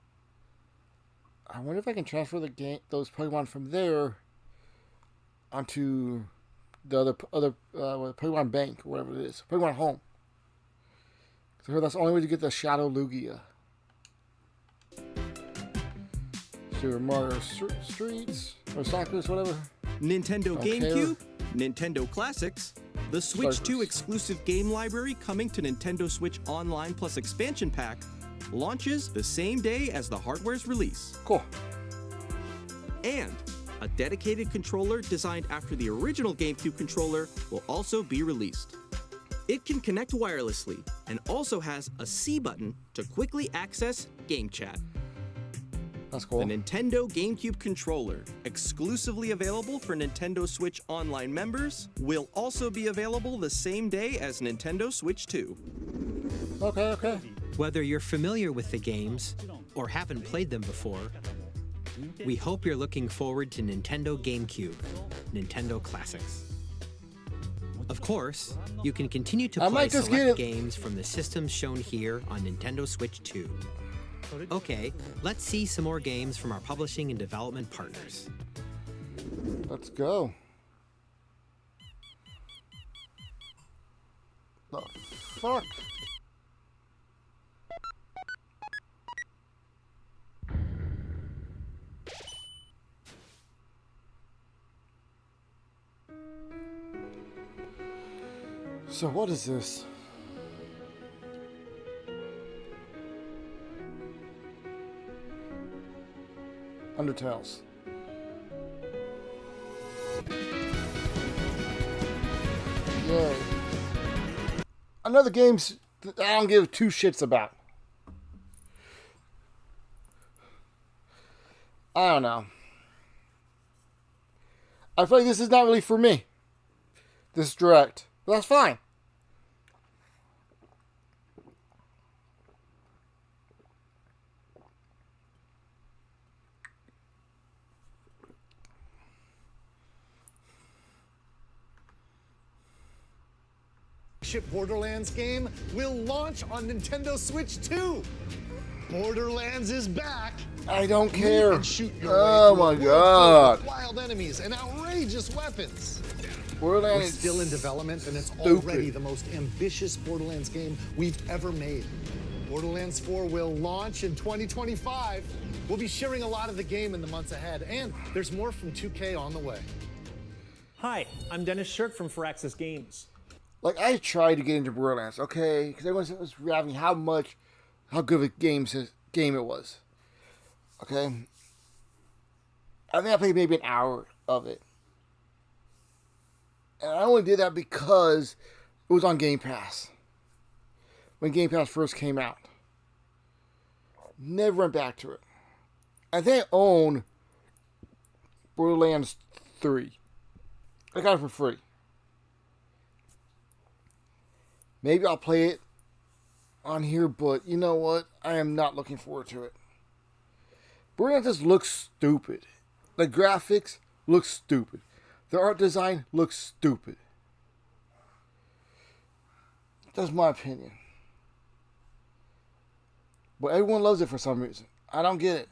I wonder if I can transfer those Pokemon from there onto the other Pokemon Bank or whatever it is. Pokemon Home. So I heard that's the only way to get the Shadow Lugia. Super Mario Streets or Soccer's, whatever. Nintendo GameCube, Nintendo Classics, the Switch 2 exclusive game library coming to Nintendo Switch Online Plus expansion pack launches the same day as the hardware's release. Cool. And a dedicated controller designed after the original GameCube controller will also be released. It can connect wirelessly and also has a C button to quickly access Game Chat. That's cool. The Nintendo GameCube controller, exclusively available for Nintendo Switch Online members, will also be available the same day as Nintendo Switch 2. Okay. Whether you're familiar with the games or haven't played them before, we hope you're looking forward to Nintendo GameCube, Nintendo Classics. Of course, you can continue to play select games from the systems shown here on Nintendo Switch 2. Okay, let's see some more games from our publishing and development partners. Let's go. The fuck? So what is this? Undertales. Yay. Another games that I don't give two shits about. I don't know. I feel like this is not really for me. This direct. But that's fine. Borderlands game will launch on Nintendo Switch 2. Borderlands is back. I don't care. Oh my god. Wild enemies and outrageous weapons. Borderlands We're still in development, and it's already the most ambitious Borderlands game we've ever made. Borderlands 4 will launch in 2025. We'll be sharing a lot of the game in the months ahead, and there's more from 2K on the way. Hi, I'm Dennis Shirk from Firaxis Games. Like, I tried to get into Borderlands, okay? Because everyone was raving how good of a game it was. Okay? I think I played maybe an hour of it. And I only did that because it was on Game Pass. When Game Pass first came out. Never went back to it. I think I own Borderlands 3. I got it for free. Maybe I'll play it on here, but you know what? I am not looking forward to it. Borderlands just looks stupid. The graphics look stupid. The art design looks stupid. That's my opinion. But everyone loves it for some reason. I don't get it.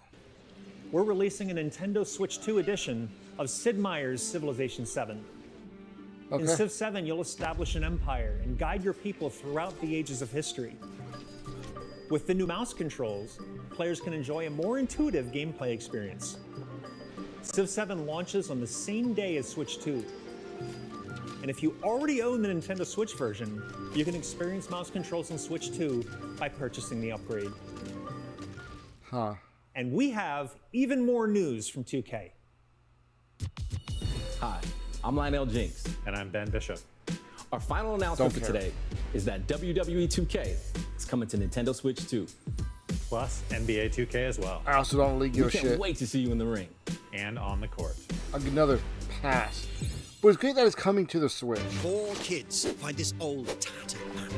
We're releasing a Nintendo Switch 2 edition of Sid Meier's Civilization 7. Okay. In Civ 7, you'll establish an empire and guide your people throughout the ages of history. With the new mouse controls, players can enjoy a more intuitive gameplay experience. Civ 7 launches on the same day as Switch 2. And if you already own the Nintendo Switch version, you can experience mouse controls in Switch 2 by purchasing the upgrade. Huh. And we have even more news from 2K. Hi, I'm Lionel Jinks. And I'm Ben Bishop. Our final announcement for today is that WWE 2K is coming to Nintendo Switch 2. Plus NBA 2K as well. I also don't really give a shit. We can't wait to see you in the ring. And on the court. I'll get another pass. But it's great that it's coming to the Switch. 4 kids find this old tattered man.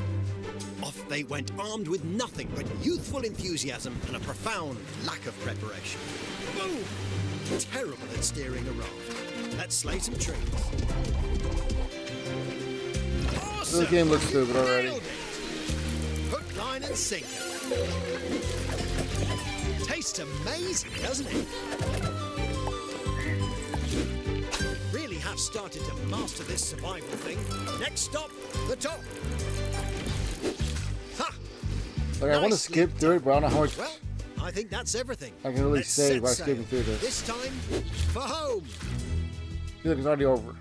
Off they went armed with nothing but youthful enthusiasm and a profound lack of preparation. Boom! Terrible at steering a raft. Let's slay some trees. Awesome! This game looks stupid already. Hook, line, and sinker. Tastes amazing, doesn't it? Really have started to master this survival thing. Next stop, the top. Ha! Like, I want to skip through it, but I don't know how much Well, I think that's everything. I can really Let's say set by sail. skipping through this. This time, for home. I feel like it's already over.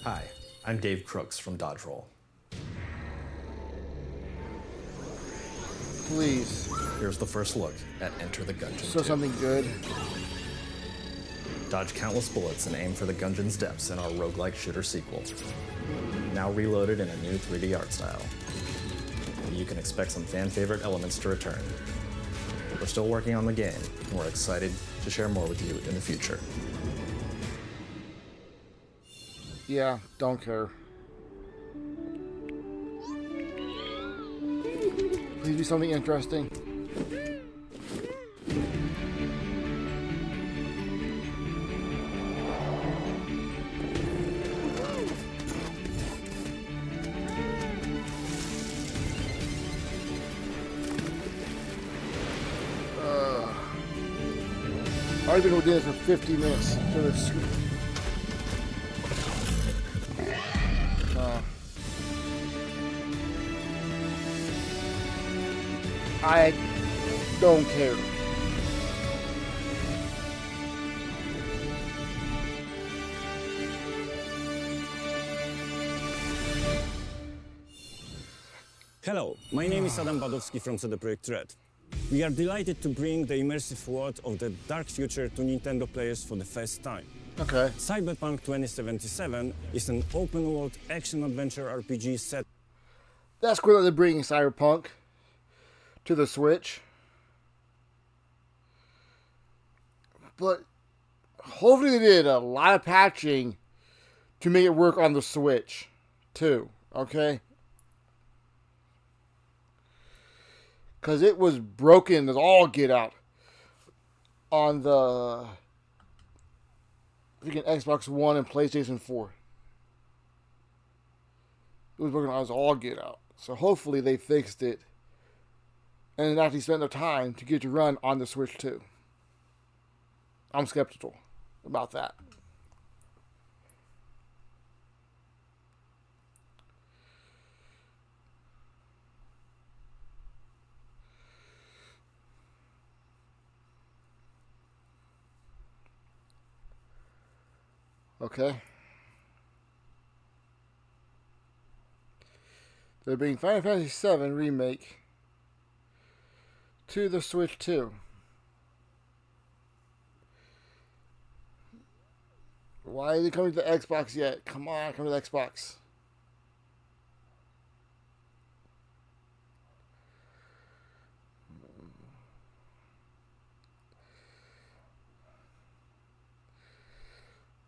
Hi, I'm Dave Crooks from Dodge Roll. Please. Here's the first look at Enter the Gungeon. So something good. Dodge countless bullets and aim for the Gungeon's depths in our roguelike shooter sequel. Now reloaded in a new 3D art style. You can expect some fan favorite elements to return. but we're still working on the game, and we're excited to share more with you in the future. Yeah, don't care. Please be something interesting. I've been doing this for 50 minutes for this. I don't care. Hello, my name is Adam Badowski from CD Projekt Red. We are delighted to bring the immersive world of the dark future to Nintendo players for the first time. Okay. Cyberpunk 2077 is an open-world action-adventure RPG set. That's cool that they're bringing Cyberpunk to the Switch. But hopefully they did a lot of patching to make it work on the Switch too, okay? Because it was broken as all get out on the freaking Xbox One and PlayStation 4. It was broken as all get out. So hopefully they fixed it and actually spent the time to get it to run on the Switch too. I'm skeptical about that. Okay. They're bringing Final Fantasy VII Remake to the Switch too. Why are they coming to the Xbox yet? Come on, come to the Xbox.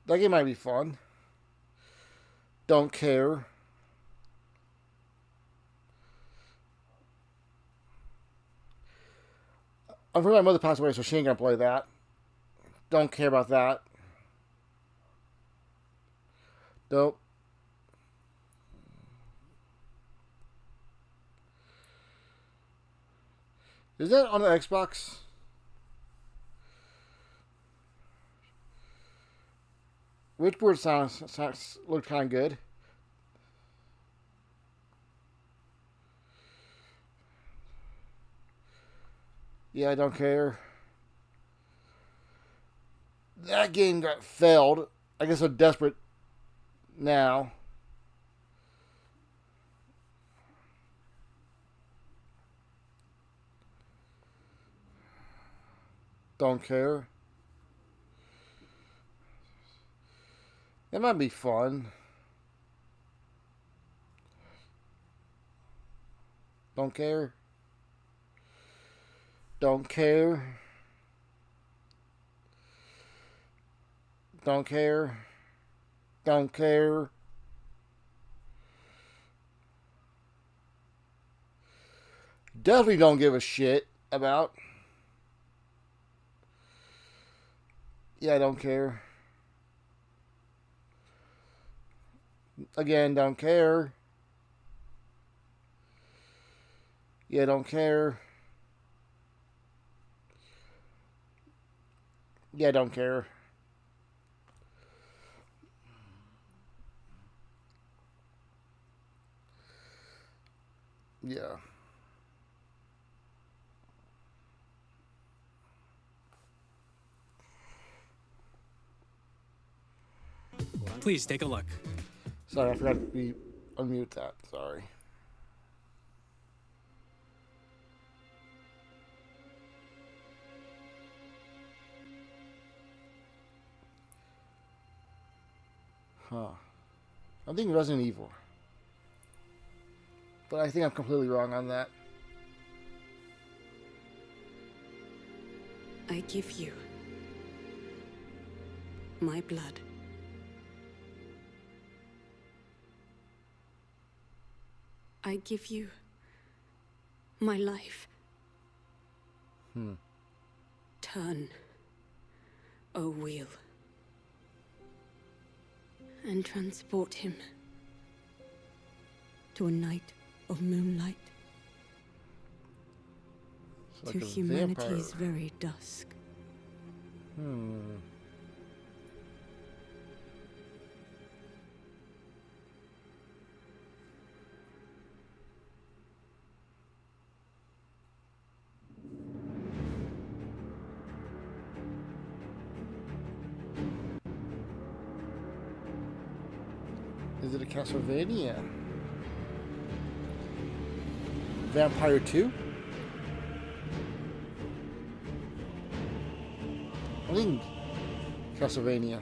That game might be fun. Don't care. Unfortunately, my mother passed away, so she ain't gonna play that. Don't care about that. Nope. Is that on the Xbox? Witchboard sounds looked kind of good. Yeah, I don't care. That game got failed. I guess they're desperate now. Don't care. It might be fun. Don't care. Don't care. Don't care. Don't care. Definitely don't give a shit about. Yeah, I don't care. Again, don't care. Yeah, don't care. Yeah, don't care. Yeah. Please take a look. Sorry, I forgot to unmute that. Sorry. Huh. I'm thinking Resident Evil. But I think I'm completely wrong on that. I give you my blood. I give you my life. Turn, O wheel, and transport him to a night of moonlight, It's to like a humanity's vampire. very dusk. Is it a Castlevania? Vampire 2? I think Castlevania.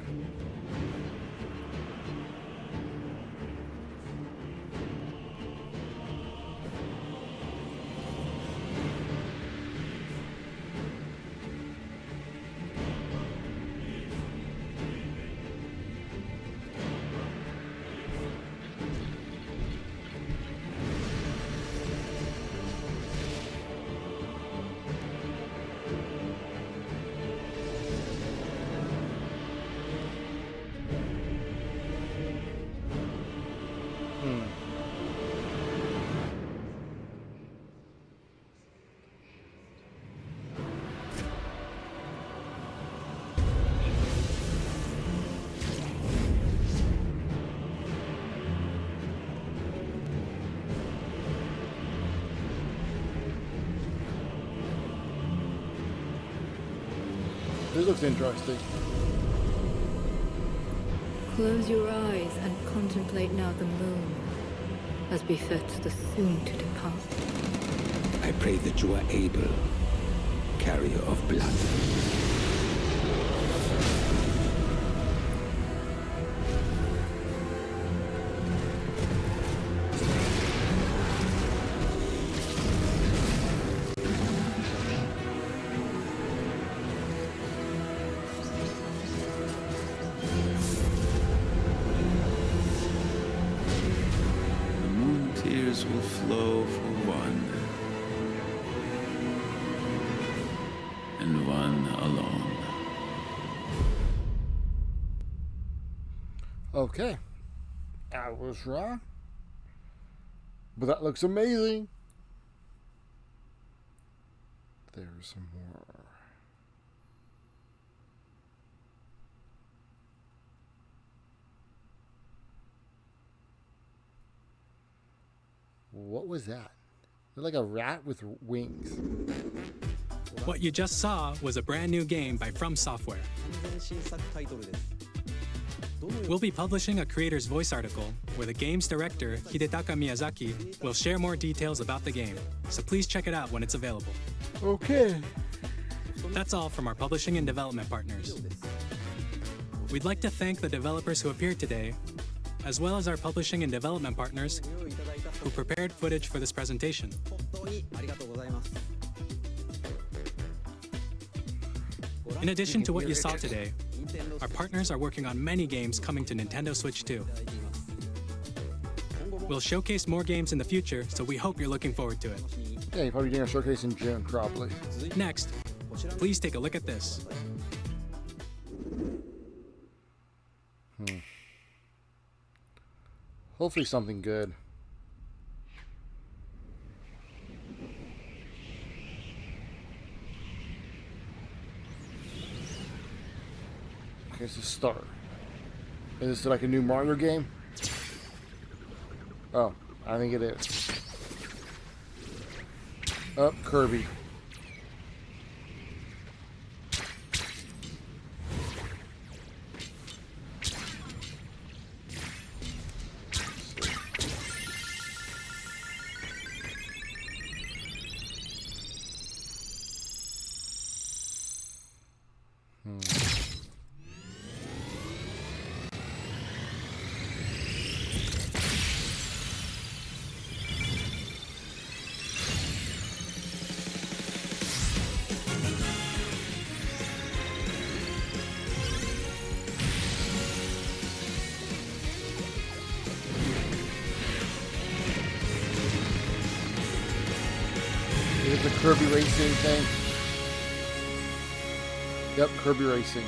This looks interesting. Close your eyes and contemplate now the moon, as befits the soon-to-depart. I pray that you are able, carrier of blood. Will flow for one, and one alone. Okay. I was wrong. But that looks amazing. There's some more. What was that? Looked like a rat with wings. What you just saw was a brand new game by From Software. We'll be publishing a creator's voice article where the game's director, Hidetaka Miyazaki, will share more details about the game, so please check it out when it's available. Okay. That's all from our publishing and development partners. We'd like to thank the developers who appeared today, as well as our publishing and development partners who prepared footage for this presentation. In addition to what you saw today, our partners are working on many games coming to Nintendo Switch 2. We'll showcase more games in the future, so we hope you're looking forward to it. Yeah, you're probably doing a showcase in June, probably. Next, please take a look at this. Hopefully something good. Okay, it's a start. Is this like a new Mario game? Oh, I think it is. Oh, Kirby. Kirby Racing thing. Yep, Kirby Racing.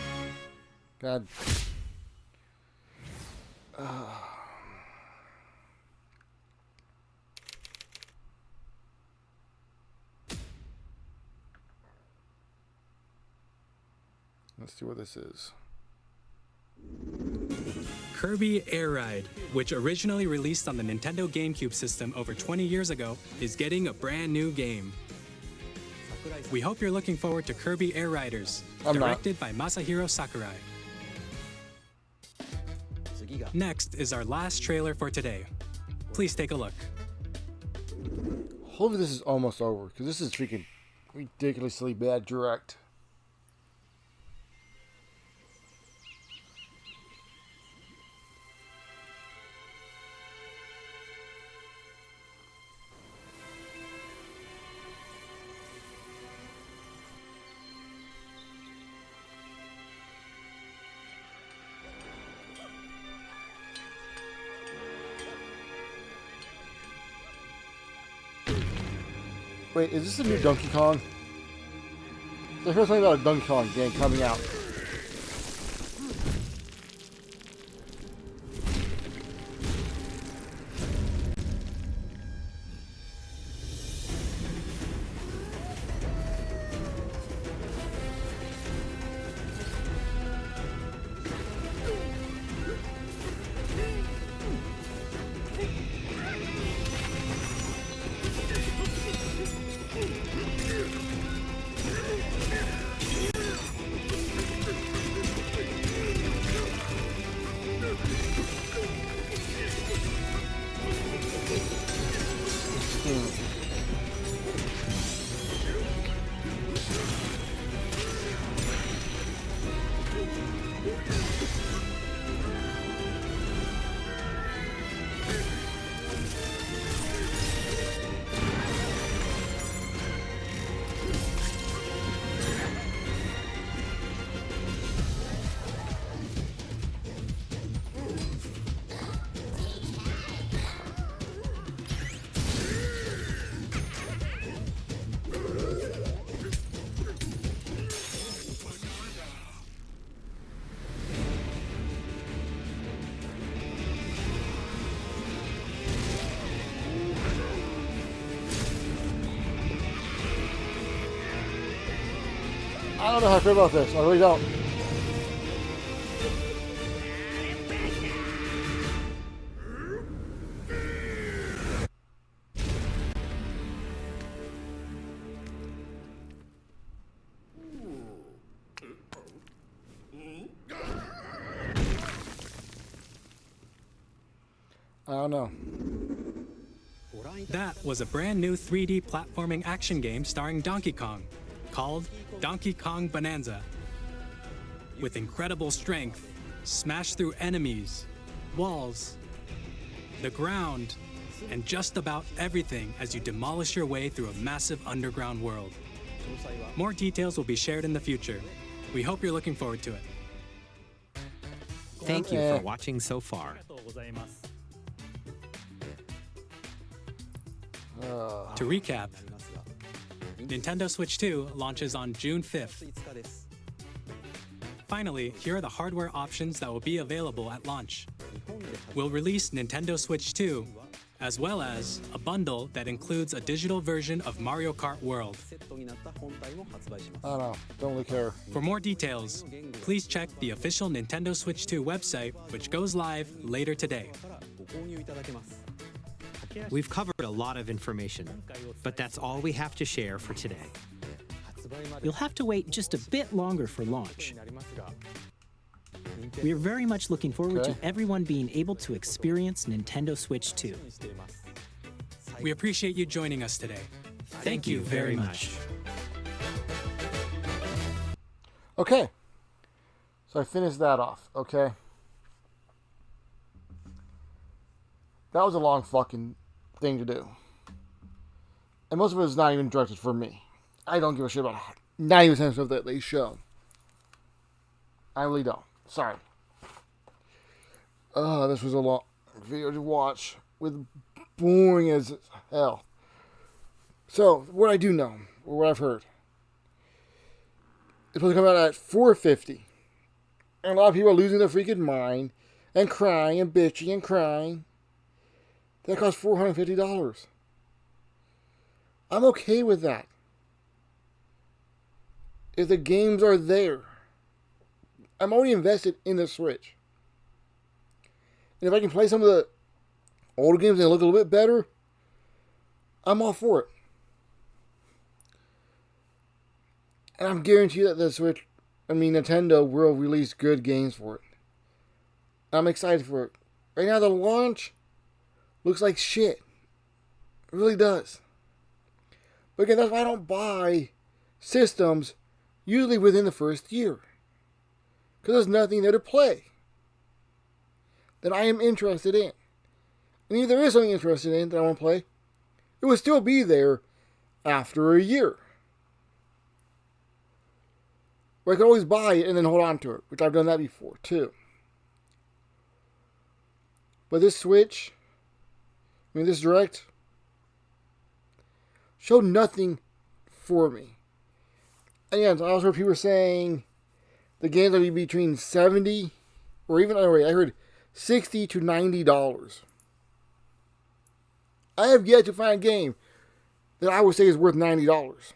God. Let's see what this is. Kirby Air Ride, which originally released on the Nintendo GameCube system over 20 years ago, is getting a brand new game. We hope you're looking forward to Kirby Air Riders, directed by Masahiro Sakurai. Next is our last trailer for today. Please take a look. Hopefully this is almost over, because this is freaking ridiculously bad direct. Wait, is this a new Donkey Kong? I heard something about a Donkey Kong game coming out. I don't know how I feel about this. I really don't. I don't know. That was a brand new 3D platforming action game starring Donkey Kong, called Donkey Kong Bonanza. With incredible strength, smash through enemies, walls, the ground, and just about everything as you demolish your way through a massive underground world. More details will be shared in the future. We hope you're looking forward to it. Thank you for watching so far. To recap, Nintendo Switch 2 launches on June 5th. Finally, here are the hardware options that will be available at launch. We'll release Nintendo Switch 2, as well as a bundle that includes a digital version of Mario Kart World. I don't know. Don't really care. For more details, please check the official Nintendo Switch 2 website, which goes live later today. We've covered a lot of information, but that's all we have to share for today. You'll have to wait just a bit longer for launch. We are very much looking forward to everyone being able to experience Nintendo Switch 2. We appreciate you joining us today. Thank you very much. Okay. So I finished that off, okay? That was a long fucking thing to do. And most of it is not even directed for me. I don't give a shit about 90% of stuff that they show. I really don't. Sorry. This was a long video to watch with boring as hell. So, what I do know, or what I've heard. It's supposed to come out at $450. And a lot of people are losing their freaking mind and crying and bitching and crying. That costs $450. I'm okay with that. If the games are there, I'm already invested in the Switch. And if I can play some of the older games and look a little bit better, I'm all for it. And I'm guaranteed that the Switch, Nintendo will release good games for it. I'm excited for it. Right now, the launch looks like shit. It really does. But again, that's why I don't buy systems usually within the first year. Because there's nothing there to play that I am interested in. And if there is something interested in that I want to play, it will still be there after a year. Or I can always buy it and then hold on to it, which I've done that before too. But this Switch, this Direct, showed nothing for me. And yeah, I also heard people saying the games will be between $70 or even, I heard $60 to $90. I have yet to find a game that I would say is worth $90.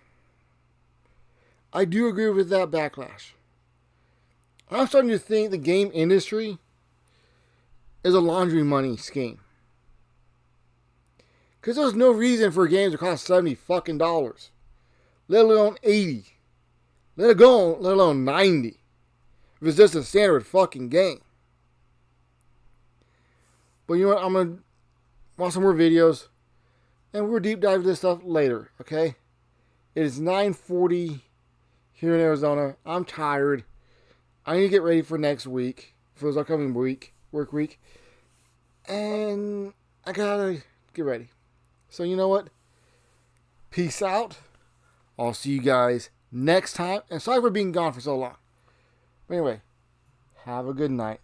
I do agree with that backlash. I'm starting to think the game industry is a laundry money scheme. Because there's no reason for games to cost $70 fucking dollars. Let alone $80. Let alone $90. If it's just a standard fucking game. But you know what? I'm going to watch some more videos. And we'll deep dive this stuff later. Okay? It is 9:40 here in Arizona. I'm tired. I need to get ready for next week. For this upcoming work week. And I gotta get ready. So you know what? Peace out. I'll see you guys next time. And sorry for being gone for so long. But anyway, have a good night.